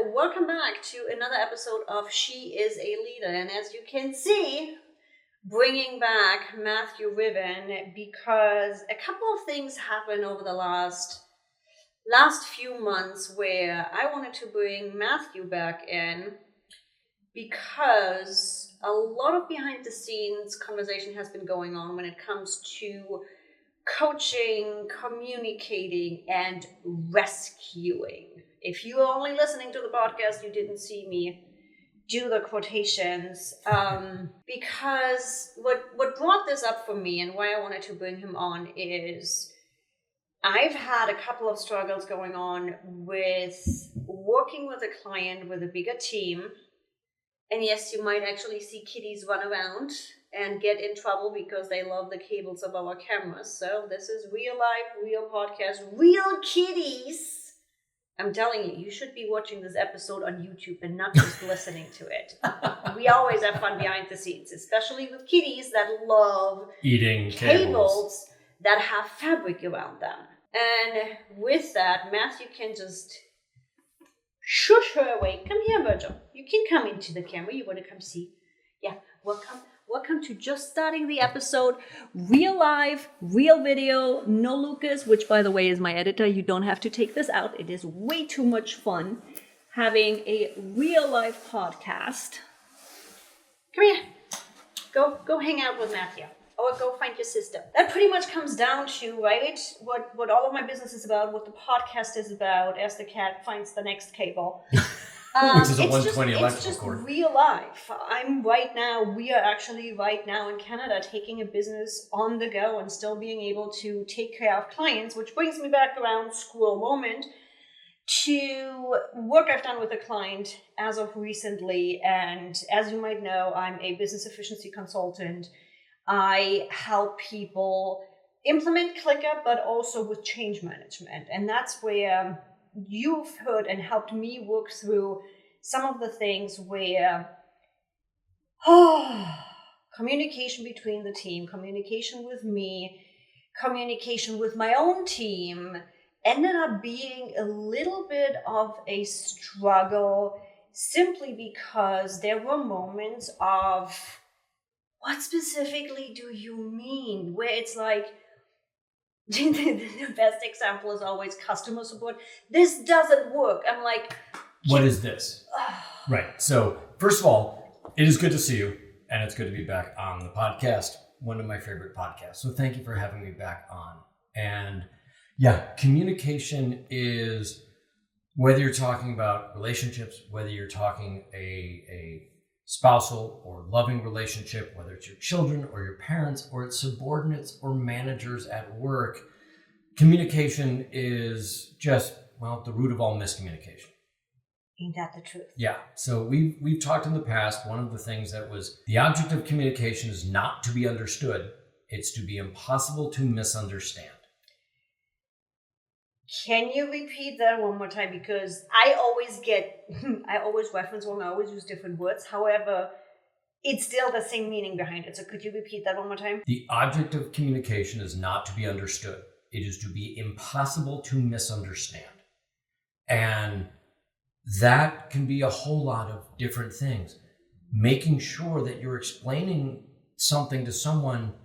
welcome back to another episode of She is a Leader. And as you can see, bringing back Matthew Riven because a couple of things happened over the last few months where I wanted to bring Matthew back in because a lot of behind the scenes conversation has been going on when it comes to coaching, communicating, and rescuing. If you are only listening to the podcast, you didn't see me do the quotations. Because what brought this up for me and why I wanted to bring him on is I've had a couple of struggles going on with working with a client with a bigger team. And yes, you might actually see kitties run around and get in trouble because they love the cables of our cameras. So this is real life, real podcast, real kitties. I'm telling you, you should be watching this episode on YouTube and not just listening to it. We always have fun behind the scenes, especially with kitties that love eating cables that have fabric around them. And with that, Matthew can just shush her away. Come here, Virgil. You can come into the camera. You want to come see? Yeah, welcome. Welcome to just starting the episode. Real live, real video. No Lucas, which by the way is my editor. You don't have to take this out. It is way too much fun having a real life podcast. Come here. Go hang out with Matthew. Or go find your sister. That pretty much comes down to, right, what all of my business is about, what the podcast is about, as the cat finds the next cable. Which is a 120 electrical cord. It's just real life. We are actually right now in Canada taking a business on the go and still being able to take care of clients, which brings me back around squirrel moment to work I've done with a client as of recently. And as you might know, I'm a business efficiency consultant. I help people implement ClickUp, but also with change management. And that's where you've heard and helped me work through some of the things where communication between the team, communication with me, communication with my own team ended up being a little bit of a struggle simply because there were moments of what specifically do you mean? Where it's like, the best example is always customer support. This doesn't work. I'm like, what is this? Right. So first of all, it is good to see you and it's good to be back on the podcast. One of my favorite podcasts. So thank you for having me back on. And yeah, communication is, whether you're talking about relationships, whether you're talking a spousal or loving relationship, whether it's your children or your parents or it's subordinates or managers at work, communication is just, the root of all miscommunication. Ain't that the truth? Yeah. So we've talked in the past, one of the things that was the object of communication is not to be understood. It's to be impossible to misunderstand. Can you repeat that one more time? Because I always reference one, I always use different words. However, it's still the same meaning behind it. So could you repeat that one more time? The object of communication is not to be understood. It is to be impossible to misunderstand. And that can be a whole lot of different things. Making sure that you're explaining something to someone,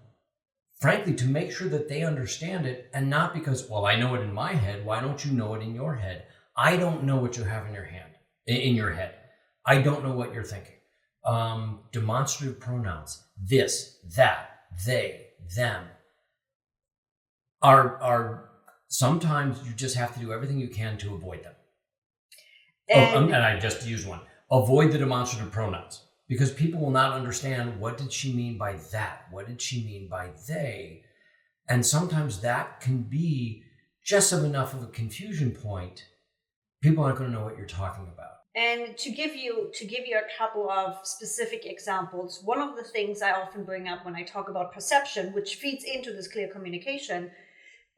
frankly, to make sure that they understand it, and not because, I know it in my head. Why don't you know it in your head? I don't know what you have in your head. I don't know what you're thinking. Demonstrative pronouns, this, that, they, them, are sometimes you just have to do everything you can to avoid them. And I just used one. Avoid the demonstrative pronouns. Because people will not understand, what did she mean by that? What did she mean by they? And sometimes that can be just enough of a confusion point. People aren't going to know what you're talking about. And to give you a couple of specific examples, one of the things I often bring up when I talk about perception, which feeds into this clear communication,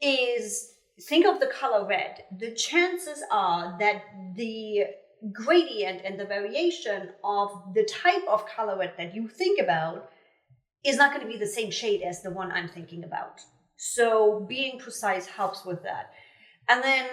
is think of the color red. The chances are that the gradient and the variation of the type of color red that you think about is not going to be the same shade as the one I'm thinking about. So being precise helps with that. And then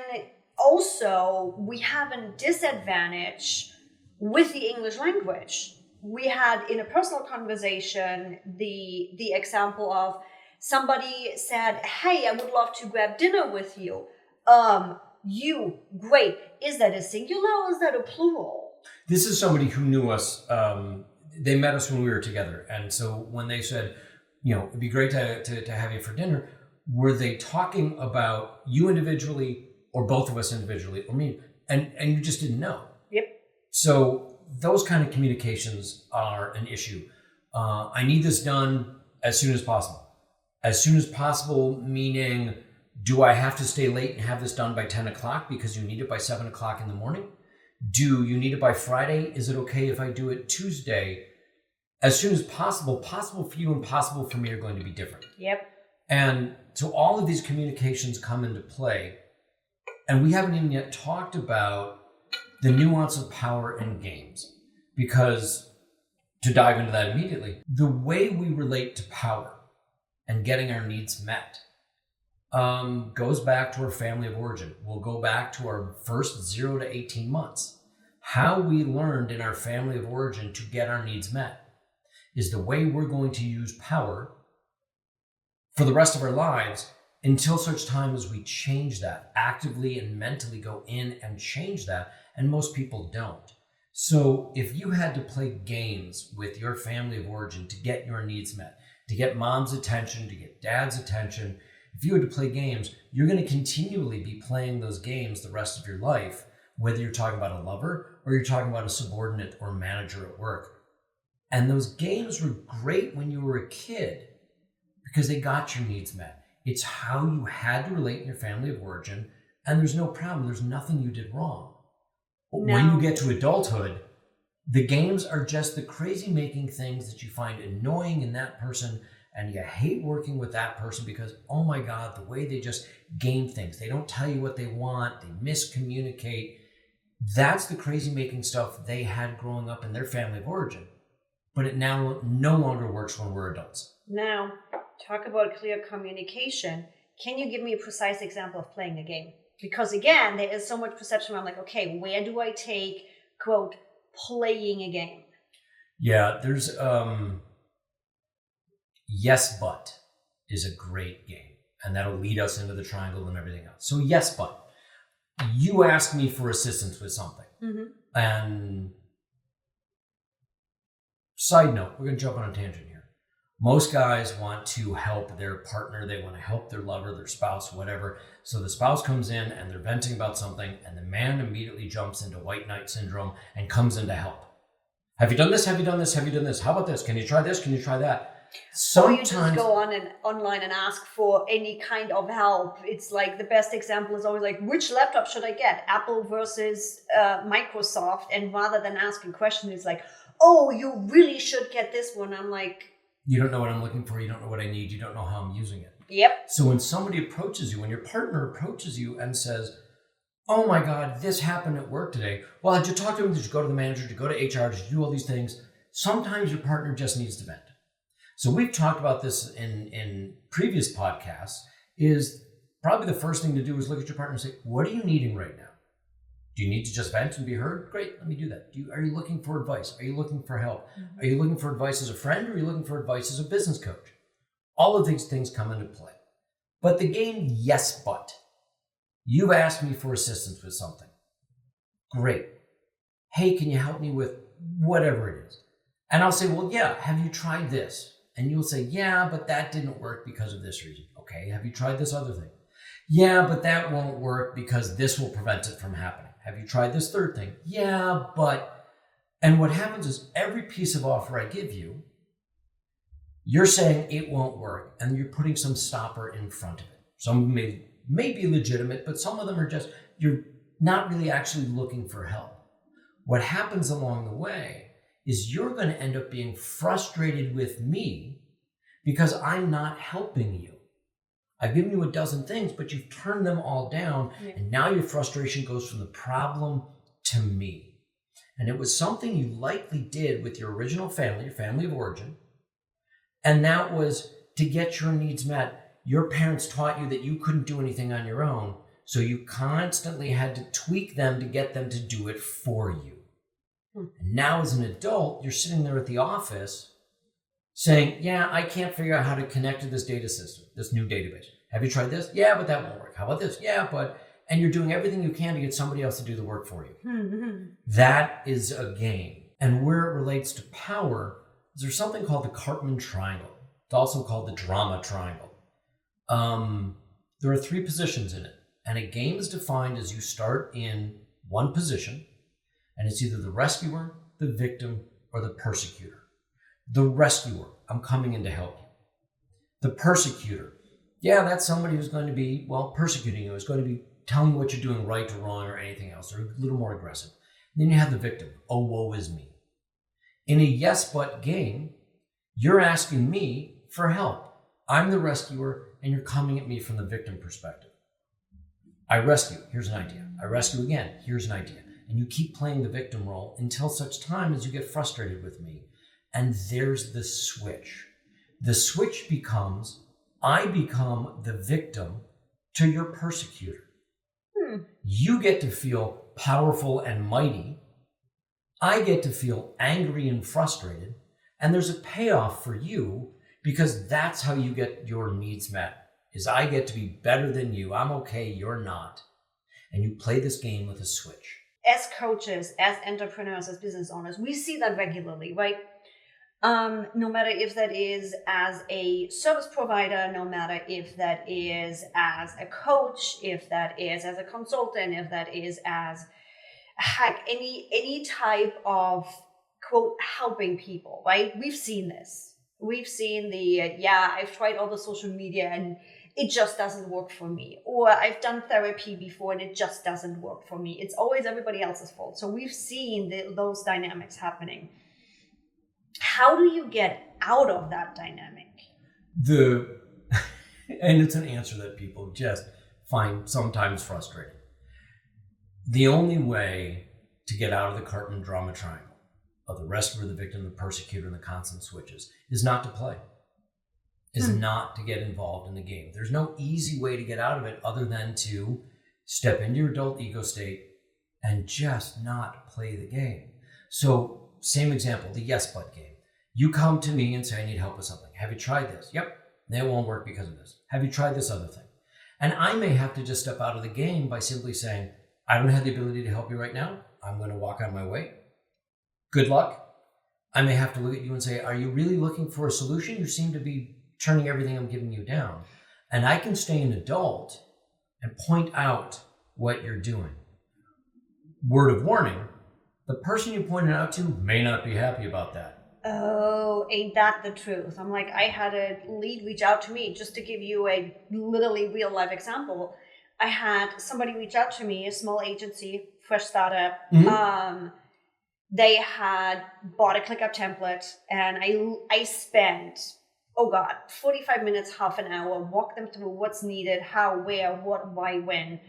also, we have a disadvantage with the English language. We had in a personal conversation the example of somebody said, "Hey, I would love to grab dinner with you." You, great. Is that a singular or is that a plural? This is somebody who knew us. They met us when we were together. And so when they said, it'd be great to have you for dinner, were they talking about you individually or both of us individually or me? And you just didn't know. Yep. So those kind of communications are an issue. I need this done as soon as possible. As soon as possible, meaning, do I have to stay late and have this done by 10 o'clock because you need it by 7 o'clock in the morning? Do you need it by Friday? Is it okay if I do it Tuesday? As soon as possible. Possible for you and possible for me are going to be different. Yep. And so all of these communications come into play. And we haven't even yet talked about the nuance of power in games. Because, to dive into that immediately, the way we relate to power and getting our needs met goes back to our family of origin. We'll go back to our first 0 to 18 months. How we learned in our family of origin to get our needs met is the way we're going to use power for the rest of our lives until such time as we change that, actively and mentally go in and change that. And most people don't. So if you had to play games with your family of origin to get your needs met, to get mom's attention, to get dad's attention, if you had to play games, you're going to continually be playing those games the rest of your life, whether you're talking about a lover or you're talking about a subordinate or manager at work. And those games were great when you were a kid because they got your needs met. It's how you had to relate in your family of origin, and there's no problem. There's nothing you did wrong. But No. when you get to adulthood, the games are just the crazy-making things that you find annoying in that person, and you hate working with that person because, oh my God, the way they just game things. They don't tell you what they want. They miscommunicate. That's the crazy-making stuff they had growing up in their family of origin. But it now no longer works when we're adults. Now, talk about clear communication. Can you give me a precise example of playing a game? Because again, there is so much perception where I'm like, okay, where do I take, quote, playing a game? Yeah, there's Yes But is a great game, and that'll lead us into the triangle and everything else. So yes but. You ask me for assistance with something. Mm-hmm. And side note, we're going to jump on a tangent here. Most guys want to help their partner. They want to help their lover, their spouse, whatever. So the spouse comes in and they're venting about something, and the man immediately jumps into white knight syndrome and comes in to help. Have you done this? Have you done this? Have you done this? How about this? Can you try this? Can you try that? Or you just go on and online and ask for any kind of help. It's like the best example is always like, which laptop should I get? Apple versus Microsoft. And rather than asking questions, it's like, oh, you really should get this one. I'm like, you don't know what I'm looking for. You don't know what I need. You don't know how I'm using it. Yep. So when somebody approaches you, when your partner approaches you and says, oh my God, this happened at work today. Well, did you talk to him? Did you go to the manager? Did you go to HR? Did you do all these things? Sometimes your partner just needs to vent. So we've talked about this in previous podcasts, is probably the first thing to do is look at your partner and say, what are you needing right now? Do you need to just vent and be heard? Great, let me do that. Are you looking for advice? Are you looking for help? Mm-hmm. Are you looking for advice as a friend, or are you looking for advice as a business coach? All of these things come into play. But the game, yes, but. You've asked me for assistance with something. Great. Hey, can you help me with whatever it is? And I'll say, well, yeah, have you tried this? And you'll say, yeah, but that didn't work because of this reason. Okay, have you tried this other thing? Yeah, but that won't work because this will prevent it from happening. Have you tried this third thing? Yeah, but... And what happens is every piece of offer I give you, you're saying it won't work, and you're putting some stopper in front of it. Some may be legitimate, but some of them are just, you're not really actually looking for help. What happens along the way is you're going to end up being frustrated with me because I'm not helping you. I've given you a dozen things, but you've turned them all down, and now your frustration goes from the problem to me. And it was something you likely did with your original family, your family of origin, and that was to get your needs met. Your parents taught you that you couldn't do anything on your own, So you constantly had to tweak them to get them to do it for you. And now as an adult, you're sitting there at the office saying, yeah, I can't figure out how to connect to this data system, this new database. Have you tried this? Yeah, but that won't work. How about this? Yeah, but... And you're doing everything you can to get somebody else to do the work for you. That is a game. And where it relates to power, is there's something called the Cartman Triangle. It's also called the Drama Triangle. There are 3 positions in it. And a game is defined as you start in one position, and it's either the rescuer, the victim, or the persecutor. The rescuer, I'm coming in to help you. The persecutor, yeah, that's somebody who's going to be, persecuting you, is going to be telling you what you're doing right or wrong or anything else. They're a little more aggressive. And then you have the victim. Oh, woe is me. In a yes, but game, you're asking me for help. I'm the rescuer, and you're coming at me from the victim perspective. I rescue. Here's an idea. I rescue again. Here's an idea. And you keep playing the victim role until such time as you get frustrated with me. And there's the switch. The switch becomes, I become the victim to your persecutor. You get to feel powerful and mighty. I get to feel angry and frustrated. And there's a payoff for you because that's how you get your needs met, is I get to be better than you. I'm okay, you're not. And you play this game with a switch. As coaches, as entrepreneurs, as business owners, we see that regularly, right? No matter if that is as a service provider, no matter if that is as a coach, if that is as a consultant, if that is as any type of, quote, helping people, right? We've seen this. We've seen I've tried all the social media and it just doesn't work for me. Or I've done therapy before and it just doesn't work for me. It's always everybody else's fault. So we've seen those dynamics happening. How do you get out of that dynamic? And it's an answer that people just find sometimes frustrating. The only way to get out of the Cartman drama triangle of the rescuer, the victim, the persecutor, and the constant switches is not to play, is not to get involved in the game. There's no easy way to get out of it other than to step into your adult ego state and just not play the game. So same example, the yes but game. You come to me and say, I need help with something. Have you tried this? Yep. It won't work because of this. Have you tried this other thing? And I may have to just step out of the game by simply saying, I don't have the ability to help you right now. I'm going to walk on my way. Good luck. I may have to look at you and say, are you really looking for a solution? You seem to be turning everything I'm giving you down. And I can stay an adult and point out what you're doing. Word of warning, the person you pointed out to may not be happy about that. Oh, ain't that the truth? I'm like, I had a lead reach out to me, just to give you a literally real life example. I had somebody reach out to me, a small agency, fresh startup. They had bought a ClickUp template and I spent, 45 minutes, half an hour, walk them through what's needed, how, where, what, why, when.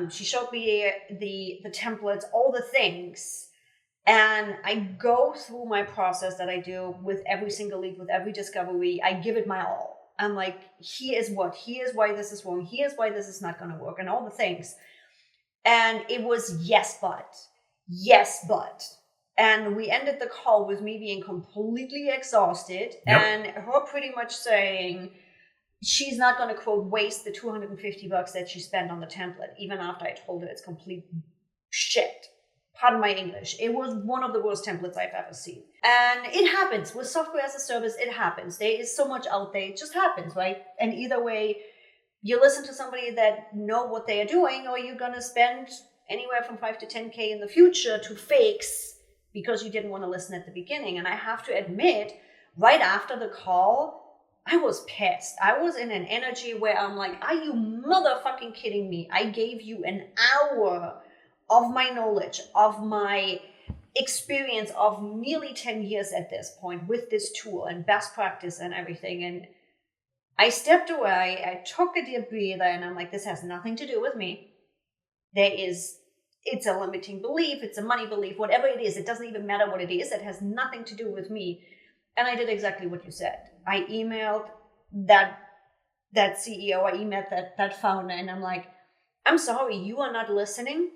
She showed me the templates, all the things. And I go through my process that I do with every single lead, with every discovery. I give it my all. I'm like, here's why this is wrong. Here's why this is not going to work, and all the things. And it was yes, but. And we ended the call with me being completely exhausted and her pretty much saying she's not going to, quote, waste the $250 that she spent on the template, even after I told her it's complete shit. Pardon my English. It was one of the worst templates I've ever seen. And it happens. With software as a service, it happens. There is so much out there. It just happens, right? And either way, you listen to somebody that know what they are doing, or you're going to spend anywhere from 5 to 10K in the future to fix because you didn't want to listen at the beginning. And I have to admit, right after the call, I was pissed. I was in an energy where I'm like, are you motherfucking kidding me? I gave you an hour of my knowledge, of my experience of nearly 10 years at this point with this tool and best practice and everything. And I stepped away, I took a deep breather, and I'm like, this has nothing to do with me. It's a limiting belief, it's a money belief, whatever it is, it doesn't even matter what it is, it has nothing to do with me. And I did exactly what you said. I emailed that CEO, I emailed that founder, and I'm like, I'm sorry, you are not listening.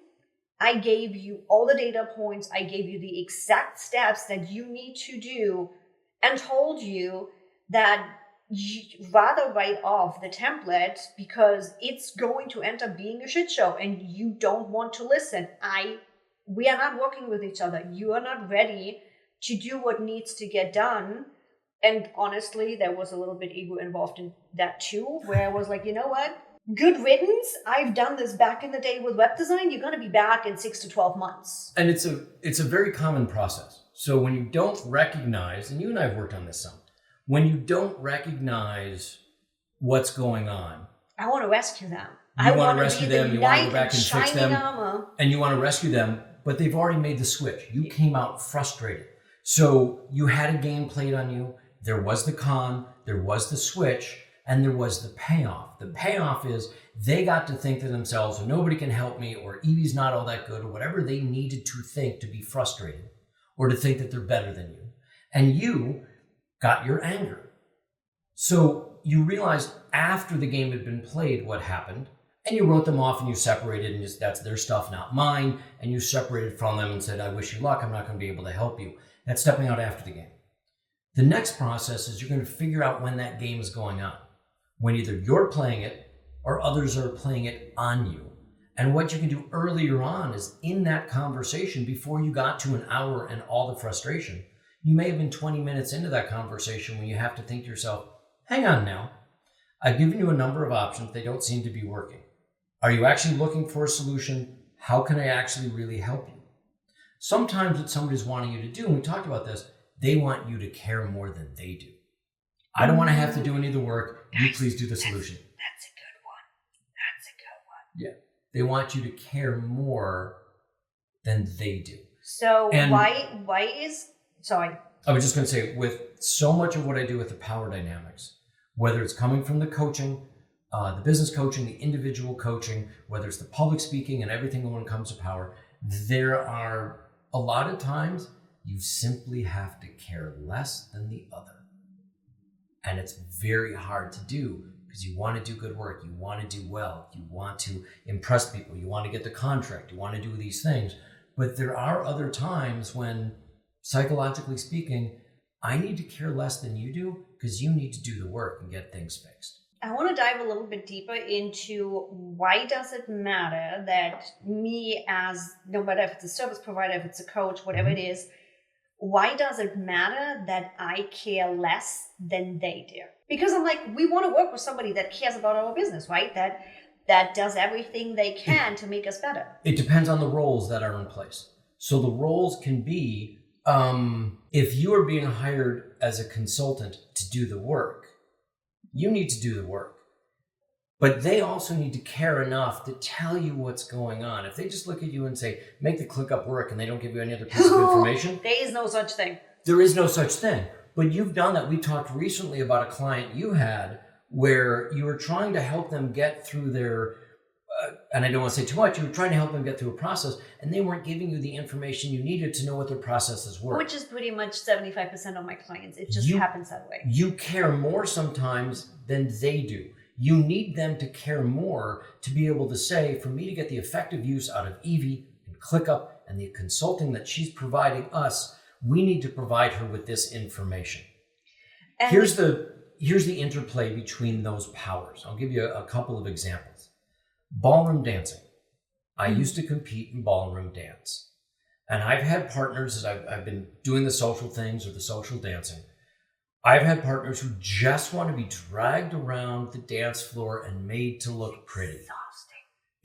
I gave you all the data points. I gave you the exact steps that you need to do and told you that you rather write off the template because it's going to end up being a shit show and you don't want to listen. We are not working with each other. You are not ready to do what needs to get done. And honestly, there was a little bit ego involved in that too, where I was like, you know what? Good riddance. I've done this back in the day with web design. You're going to be back in 6 to 12 months. And it's a very common process. So when you don't recognize, and you and I have worked on this some, when you don't recognize what's going on, I want to rescue them. You want to rescue them, you want to go back and fix them, armor. And you want to rescue them, but they've already made the switch. You came out frustrated. So you had a game played on you. There was the con, there was the switch, and there was the payoff. The payoff is they got to think to themselves, well, nobody can help me, or Evie's not all that good, or whatever they needed to think to be frustrated, or to think that they're better than you. And you got your anger. So you realized after the game had been played what happened, and you wrote them off and you separated, and that's their stuff, not mine, and you separated from them and said, I wish you luck, I'm not going to be able to help you. That's stepping out after the game. The next process is you're going to figure out when that game is going on, when either you're playing it or others are playing it on you. And what you can do earlier on is in that conversation, before you got to an hour and all the frustration, you may have been 20 minutes into that conversation when you have to think to yourself, hang on now, I've given you a number of options, they don't seem to be working. Are you actually looking for a solution? How can I actually really help you? Sometimes what somebody's wanting you to do, and we talked about this, they want you to care more than they do. I don't want to have to do any of the work. You please do the solution. That's a good one. That's a good one. Yeah. They want you to care more than they do. So and sorry. I was just going to say, with so much of what I do with the power dynamics, whether it's coming from the coaching, the business coaching, the individual coaching, whether it's the public speaking and everything when it comes to power, there are a lot of times you simply have to care less than the other. And it's very hard to do because you want to do good work. You want to do well. You want to impress people. You want to get the contract. You want to do these things. But there are other times when, psychologically speaking, I need to care less than you do because you need to do the work and get things fixed. I want to dive a little bit deeper into why does it matter that me as, no matter if it's a service provider, if it's a coach, whatever it is, why does it matter that I care less than they do? Because I'm like, we want to work with somebody that cares about our business, right? That does everything they can to make us better. It depends on the roles that are in place. So the roles can be, if you are being hired as a consultant to do the work, you need to do the work. But they also need to care enough to tell you what's going on. If they just look at you and say, make the ClickUp work, and they don't give you any other piece of information. There is no such thing. There is no such thing. But you've done that. We talked recently about a client you had where you were trying to help them get through their, and I don't want to say too much, you were trying to help them get through a process, and they weren't giving you the information you needed to know what their processes were. Which is pretty much 75% of my clients. It just happens that way. You care more sometimes than they do. You need them to care more to be able to say, for me to get the effective use out of Evie and ClickUp and the consulting that she's providing us, we need to provide her with this information. And here's the interplay between those powers. I'll give you a couple of examples. Ballroom dancing. I used to compete in ballroom dance. And I've had partners, as I've been doing the social things or the social dancing, I've had partners who just want to be dragged around the dance floor and made to look pretty.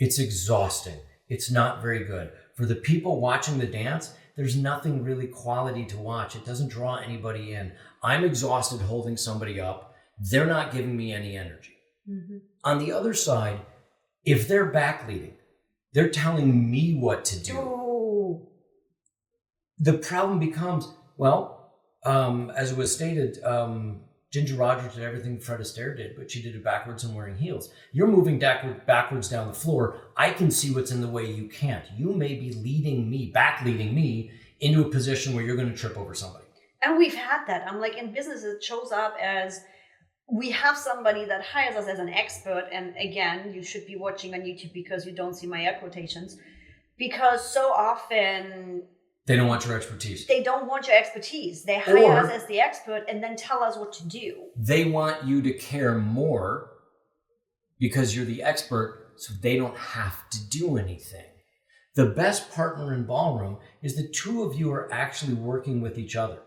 It's exhausting. It's not very good. For the people watching the dance, there's nothing really quality to watch. It doesn't draw anybody in. I'm exhausted holding somebody up. They're not giving me any energy. Mm-hmm. On the other side, if they're backleading, they're telling me what to do. Oh. The problem becomes, well, as it was stated, Ginger Rogers did everything Fred Astaire did, but she did it backwards and wearing heels. You're moving backwards down the floor. I can see what's in the way you can't. You may be backleading me into a position where you're going to trip over somebody. And we've had that. I'm like, in business, it shows up as we have somebody that hires us as an expert, and again, you should be watching on YouTube because you don't see my air quotations, because so often they don't want your expertise. They don't want your expertise. They hire us as the expert and then tell us what to do. They want you to care more because you're the expert, so they don't have to do anything. The best partner in ballroom is the two of you are actually working with each other.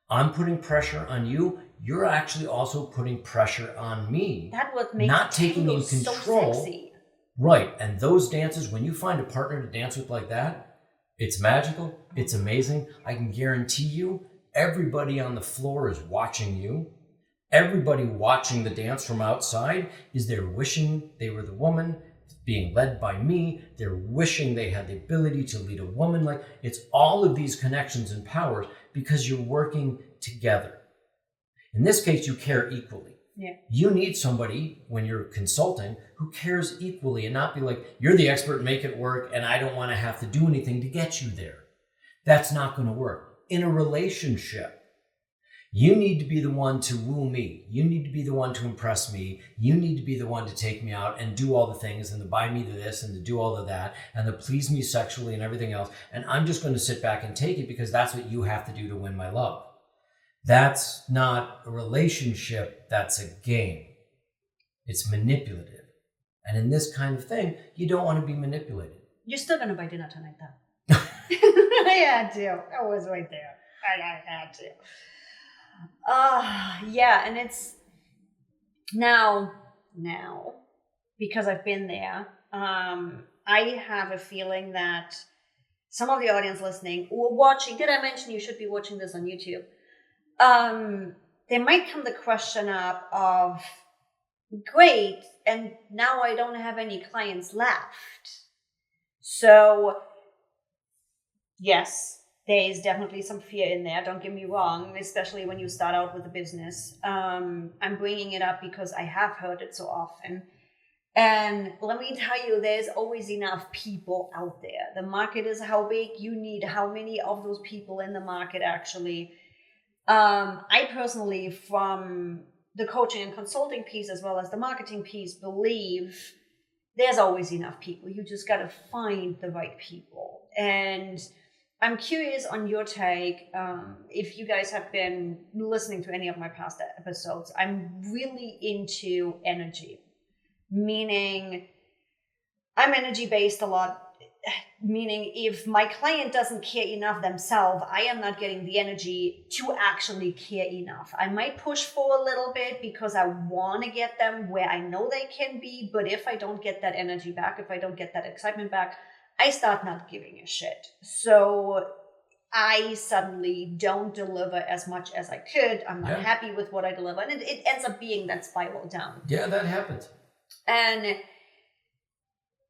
I'm putting pressure on you. You're actually also putting pressure on me. That's what makes not taking in control. So sexy. Right. And those dances, when you find a partner to dance with like that, it's magical. It's amazing. I can guarantee you, everybody on the floor is watching you. Everybody watching the dance from outside is there wishing they were the woman being led by me. They're wishing they had the ability to lead a woman. Like, it's all of these connections and powers because you're working together. In this case, you care equally. Yeah. You need somebody when you're consulting who cares equally and not be like, you're the expert, make it work, and I don't want to have to do anything to get you there. That's not going to work. In a relationship, you need to be the one to woo me. You need to be the one to impress me. You need to be the one to take me out and do all the things and to buy me this and to do all of that and to please me sexually and everything else. And I'm just going to sit back and take it because that's what you have to do to win my love. That's not a relationship. That's a game. It's manipulative. And in this kind of thing, you don't want to be manipulated. You're still going to buy dinner tonight, though. I had to. I was right there. I had to. Yeah, and it's now, because I've been there, I have a feeling that some of the audience listening or watching, did I mention you should be watching this on YouTube? There might come the question up of, great, and now I don't have any clients left. So, yes, there is definitely some fear in there, don't get me wrong, especially when you start out with a business. I'm bringing it up because I have heard it so often. And let me tell you, there's always enough people out there. The market is how big, you need how many of those people in the market actually. I personally, from the coaching and consulting piece as well as the marketing piece, believe there's always enough people. You just got to find the right people. And I'm curious on your take. If you guys have been listening to any of my past episodes, I'm really into energy, meaning I'm energy based a lot. Meaning if my client doesn't care enough themselves, I am not getting the energy to actually care enough. I might push for a little bit because I want to get them where I know they can be. But if I don't get that energy back, if I don't get that excitement back, I start not giving a shit. So I suddenly don't deliver as much as I could. I'm not happy with what I deliver. And it ends up being that spiral down. Yeah, that happens. And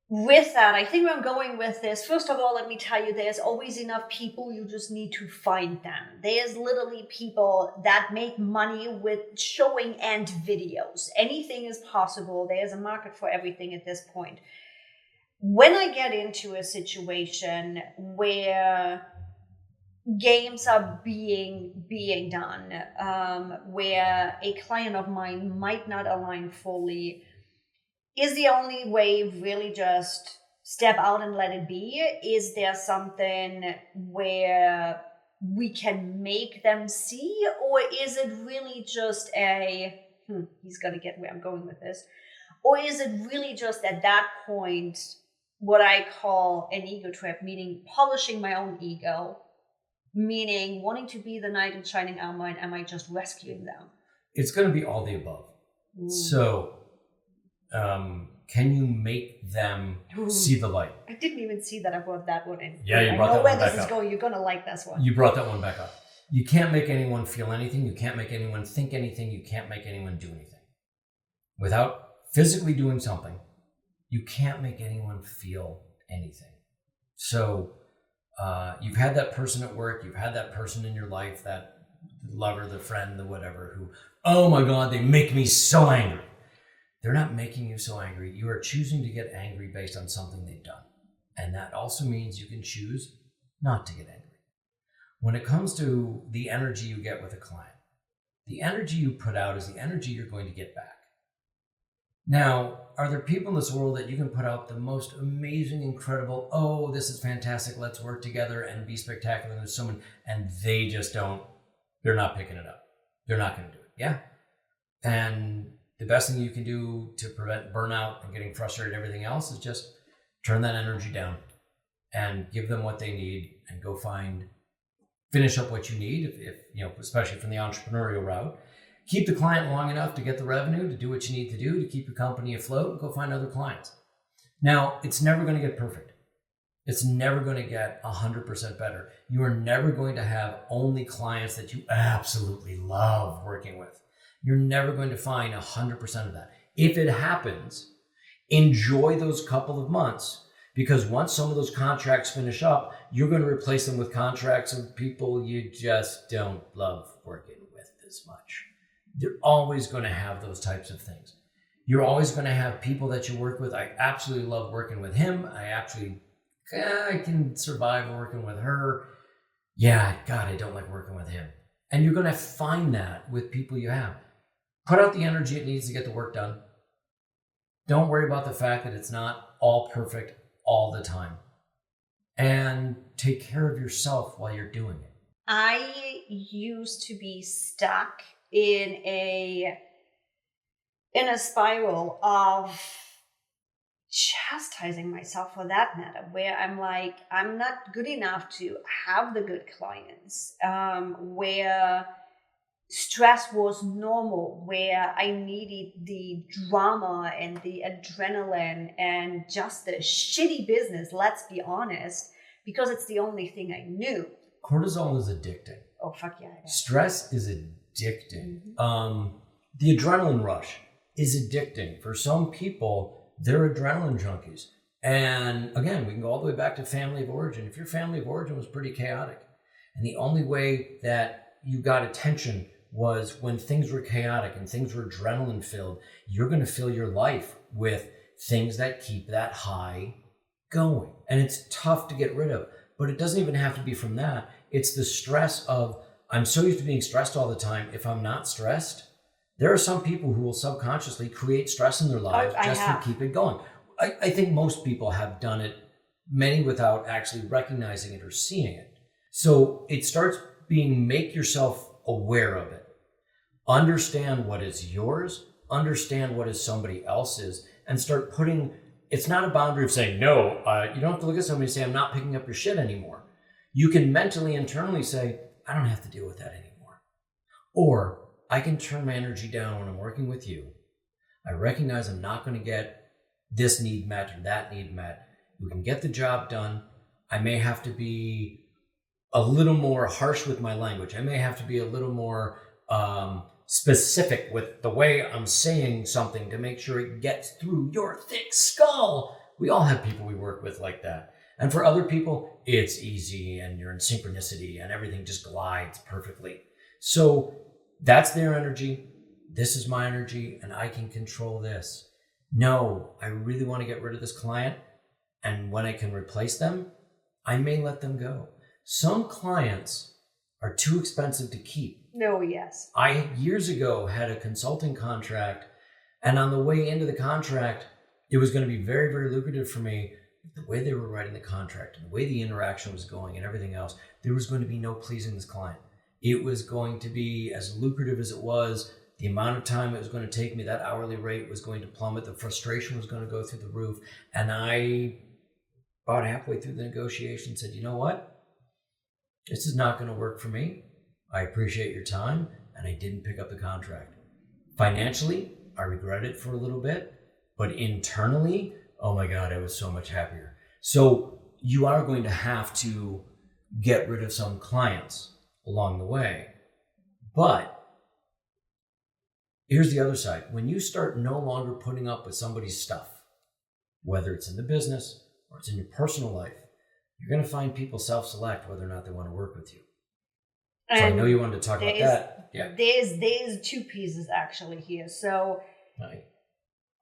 with that, I think where I'm going with this, first of all, let me tell you, there's always enough people. You just need to find them. There's literally people that make money with showing and videos. Anything is possible. There's a market for everything at this point. When I get into a situation where games are being done, where a client of mine might not align fully, is the only way really just step out and let it be? Is there something where we can make them see? Or is it really just he's going to get where I'm going with this. Or is it really just at that point what I call an ego trip, meaning polishing my own ego, meaning wanting to be the knight in shining armor, and am I just rescuing them? It's going to be all the above. So, can you make them see the light? I didn't even see that I brought that one in. Yeah, you brought that one back up. I know where this is going. You're going to like this one. You brought that one back up. You can't make anyone feel anything. You can't make anyone think anything. You can't make anyone do anything. Without physically doing something, you can't make anyone feel anything. So you've had that person at work. You've had that person in your life, that lover, the friend, the whatever, who, oh my God, they make me so angry. They're not making you so angry. You are choosing to get angry based on something they've done. And that also means you can choose not to get angry. When it comes to the energy you get with a client, The energy you put out is the energy you're going to get back. Now, are there people in this world that you can put out the most amazing, incredible, oh, this is fantastic, let's work together and be spectacular, and there's someone, and they just don't, they're not picking it up. They're not going to do it. Yeah. And the best thing you can do to prevent burnout and getting frustrated and everything else is just turn that energy down and give them what they need and go finish up what you need, if especially from the entrepreneurial route. Keep the client long enough to get the revenue to do what you need to do to keep your company afloat and go find other clients. Now, it's never going to get perfect. It's never going to get 100% better. You are never going to have only clients that you absolutely love working with. You're never going to find 100% of that. If it happens, enjoy those couple of months, because once some of those contracts finish up, you're going to replace them with contracts of people you just don't love working with as much. You're always going to have those types of things. You're always going to have people that you work with. I absolutely love working with him. I can survive working with her. Yeah, God, I don't like working with him. And you're going to find that with people you have. Put out the energy it needs to get the work done. Don't worry about the fact that it's not all perfect all the time. And take care of yourself while you're doing it. I used to be stuck in a spiral of chastising myself, for that matter, where I'm like, I'm not good enough to have the good clients, where stress was normal, where I needed the drama and the adrenaline and just the shitty business, let's be honest, because it's the only thing I knew. Cortisol is addicting. Oh, fuck yeah. Stress is addicting. The adrenaline rush is addicting. For some people, they're adrenaline junkies. And again, we can go all the way back to family of origin. If your family of origin was pretty chaotic, and the only way that you got attention was when things were chaotic and things were adrenaline filled, you're going to fill your life with things that keep that high going. And it's tough to get rid of, but it doesn't even have to be from that. It's the stress of, I'm so used to being stressed all the time. If I'm not stressed, there are some people who will subconsciously create stress in their lives to keep it going. I think most people have done it, many without actually recognizing it or seeing it. So it starts being, make yourself aware of it. Understand what is yours, understand what is somebody else's, and start putting, it's not a boundary of saying, no, you don't have to look at somebody and say, I'm not picking up your shit anymore. You can mentally, internally say, I don't have to deal with that anymore. Or I can turn my energy down when I'm working with you. I recognize I'm not going to get this need met or that need met. We can get the job done. I may have to be a little more harsh with my language. I may have to be a little more specific with the way I'm saying something to make sure it gets through your thick skull. We all have people we work with like that. And for other people, it's easy and you're in synchronicity and everything just glides perfectly. So that's their energy. This is my energy and I can control this. No, I really want to get rid of this client. And when I can replace them, I may let them go. Some clients are too expensive to keep. No, yes. I years ago had a consulting contract, and on the way into the contract, it was going to be very, very lucrative for me. The way they were writing the contract and the way the interaction was going and everything else, there was going to be no pleasing this client. It was going to be as lucrative as it was. The amount of time it was going to take me, that hourly rate was going to plummet. The frustration was going to go through the roof. And I, about halfway through the negotiation, said, you know what? This is not going to work for me. I appreciate your time. And I didn't pick up the contract. Financially, I regret it for a little bit. But internally, oh my God, I was so much happier. So you are going to have to get rid of some clients along the way. But here's the other side. When you start no longer putting up with somebody's stuff, whether it's in the business or it's in your personal life, you're going to find people self-select whether or not they want to work with you. So I know you wanted to talk about that. Yeah. There's two pieces actually here. So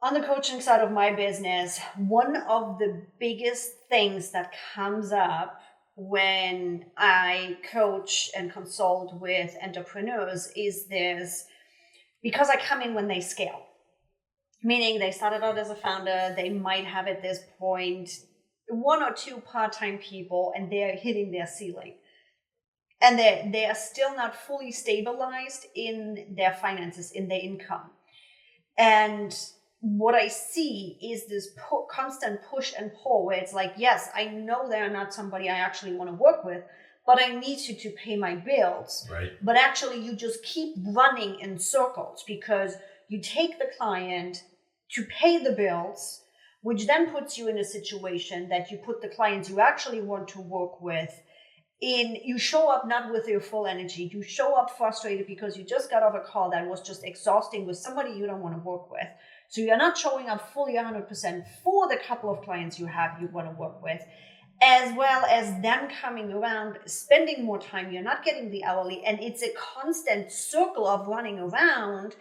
on the coaching side of my business, one of the biggest things that comes up when I coach and consult with entrepreneurs is because I come in when they scale, meaning they started out as a founder, they might have at this point 1 or 2 part-time people and they're hitting their ceiling. And they are still not fully stabilized in their finances, in their income. And what I see is this constant push and pull where it's like, yes, I know they're not somebody I actually want to work with, but I need you to pay my bills. Right. But actually you just keep running in circles because you take the client to pay the bills, which then puts you in a situation that you put the clients you actually want to work with in. You show up not with your full energy. You show up frustrated because you just got off a call that was just exhausting with somebody you don't want to work with. So you're not showing up fully 100% for the couple of clients you want to work with, as well as them coming around, spending more time. You're not getting the hourly, and it's a constant circle of running around,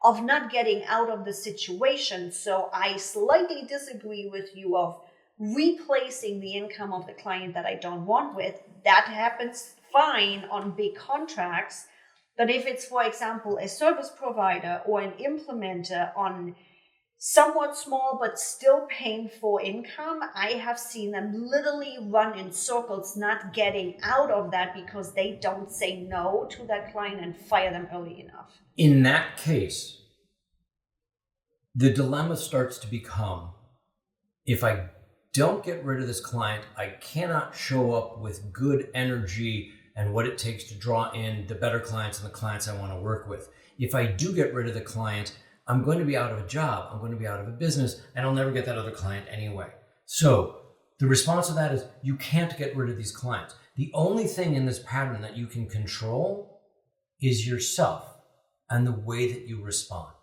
of not getting out of the situation. So I slightly disagree with you of replacing the income of the client that I don't want with. That happens fine on big contracts. But if it's, for example, a service provider or an implementer on somewhat small but still painful income, I have seen them literally run in circles, not getting out of that because they don't say no to that client and fire them early enough. In that case, the dilemma starts to become, if I don't get rid of this client, I cannot show up with good energy and what it takes to draw in the better clients and the clients I want to work with. If I do get rid of the client, I'm going to be out of a job, I'm going to be out of a business, and I'll never get that other client anyway. So the response to that is you can't get rid of these clients. The only thing in this pattern that you can control is yourself and the way that you respond.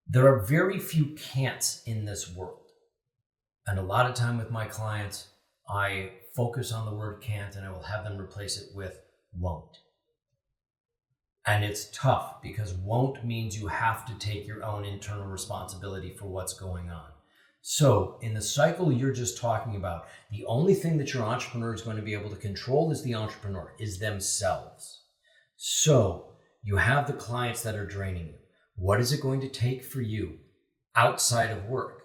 There are very few can'ts in this world. And a lot of time with my clients, I focus on the word can't and I will have them replace it with won't. And it's tough because won't means you have to take your own internal responsibility for what's going on. So in the cycle you're just talking about, the only thing that your entrepreneur is going to be able to control is the entrepreneur, is themselves. So you have the clients that are draining you. What is it going to take for you outside of work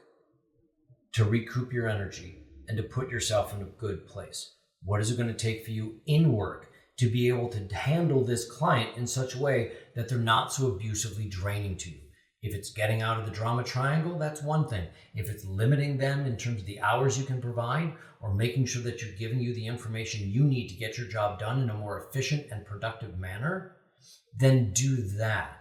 to recoup your energy and to put yourself in a good place? What is it going to take for you in work to be able to handle this client in such a way that they're not so abusively draining to you? If it's getting out of the drama triangle, that's one thing. If it's limiting them in terms of the hours you can provide or making sure that you're giving you the information you need to get your job done in a more efficient and productive manner, then do that.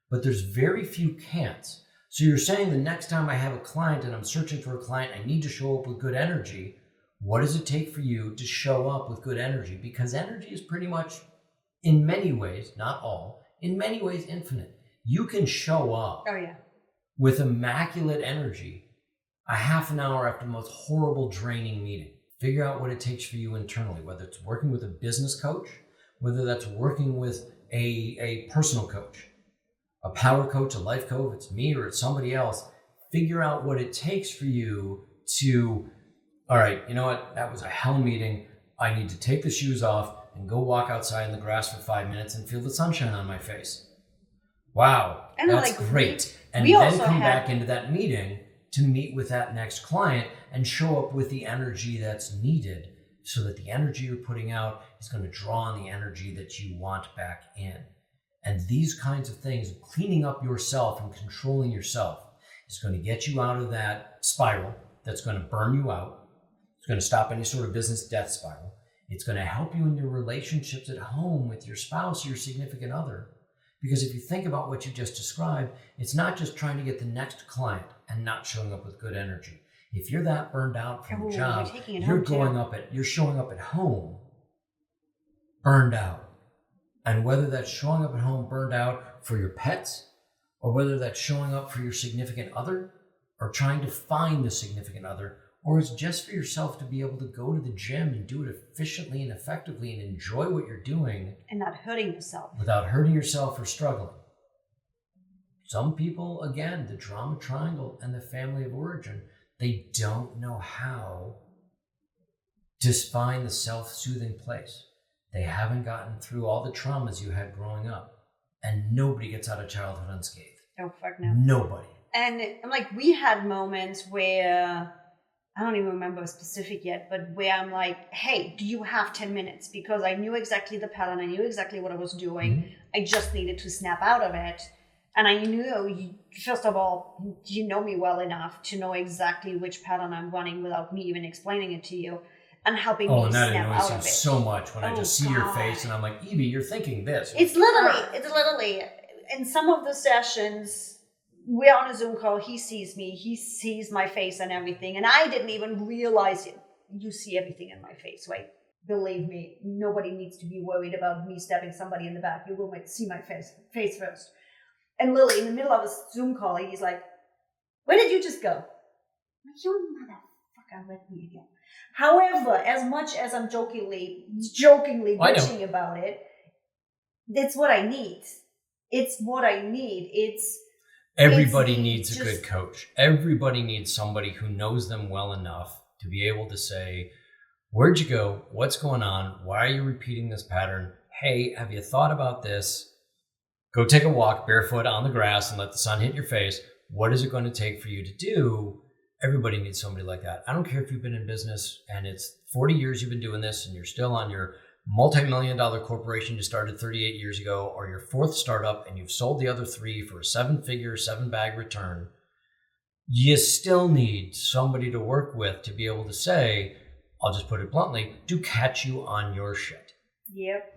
But there's very few can'ts. So you're saying the next time I have a client and I'm searching for a client, I need to show up with good energy. What does it take for you to show up with good energy? Because energy is pretty much, in many ways, not all, in many ways infinite. You can show up with immaculate energy a half an hour after the most horrible, draining meeting. Figure out what it takes for you internally, whether it's working with a business coach, whether that's working with a personal coach, a power coach, a life coach, if it's me or it's somebody else. Figure out what it takes for you to, all right, you know what? That was a hell meeting. I need to take the shoes off and go walk outside in the grass for 5 minutes and feel the sunshine on my face. Wow, and that's great. And then come back into that meeting to meet with that next client and show up with the energy that's needed so that the energy you're putting out is going to draw on the energy that you want back in. And these kinds of things, cleaning up yourself and controlling yourself, is going to get you out of that spiral that's going to burn you out. It's going to stop any sort of business death spiral. It's going to help you in your relationships at home with your spouse or your significant other. Because if you think about what you just described, it's not just trying to get the next client and not showing up with good energy. If you're that burned out from your job, you're showing up at home burned out. And whether that's showing up at home burned out for your pets, or whether that's showing up for your significant other, or trying to find the significant other, or it's just for yourself to be able to go to the gym and do it efficiently and effectively and enjoy what you're doing. And not hurting yourself. Without hurting yourself or struggling. Some people, again, the drama triangle and the family of origin, they don't know how Just find the self-soothing place. They haven't gotten through all the traumas you had growing up. And nobody gets out of childhood unscathed. Oh, fuck no. Nobody. And like, we had moments where, I don't even remember a specific yet, but where I'm like, hey, do you have 10 minutes? Because I knew exactly the pattern. I knew exactly what I was doing. Mm-hmm. I just needed to snap out of it. And I knew, first of all, you know me well enough to know exactly which pattern I'm running without me even explaining it to you. And helping me and that snap annoys out you of it. so much when I just see your God. face and I'm like, Evie, you're thinking this. It's literally, in some of the sessions, we're on a Zoom call, he sees my face and everything, and I didn't even realize it. You see everything in my face, right? Believe me, nobody needs to be worried about me stabbing somebody in the back. You will see my face first. And Lily, in the middle of a Zoom call, he's like, where did you just go? I'm like, you motherfucker, read me again. However, as much as I'm jokingly bitching about it, it's what I need. It's what I need. Everybody needs a good coach. Everybody needs somebody who knows them well enough to be able to say, where'd you go? What's going on? Why are you repeating this pattern? Hey, have you thought about this? Go take a walk barefoot on the grass and let the sun hit your face. What is it going to take for you to do? Everybody needs somebody like that. I don't care if you've been in business and it's 40 years you've been doing this and you're still on your multi-million-dollar corporation you started 38 years ago, or your fourth startup and you've sold the other 3 for a 7-figure, 7-bag return. You still need somebody to work with to be able to say, I'll just put it bluntly, to catch you on your shit. Yep.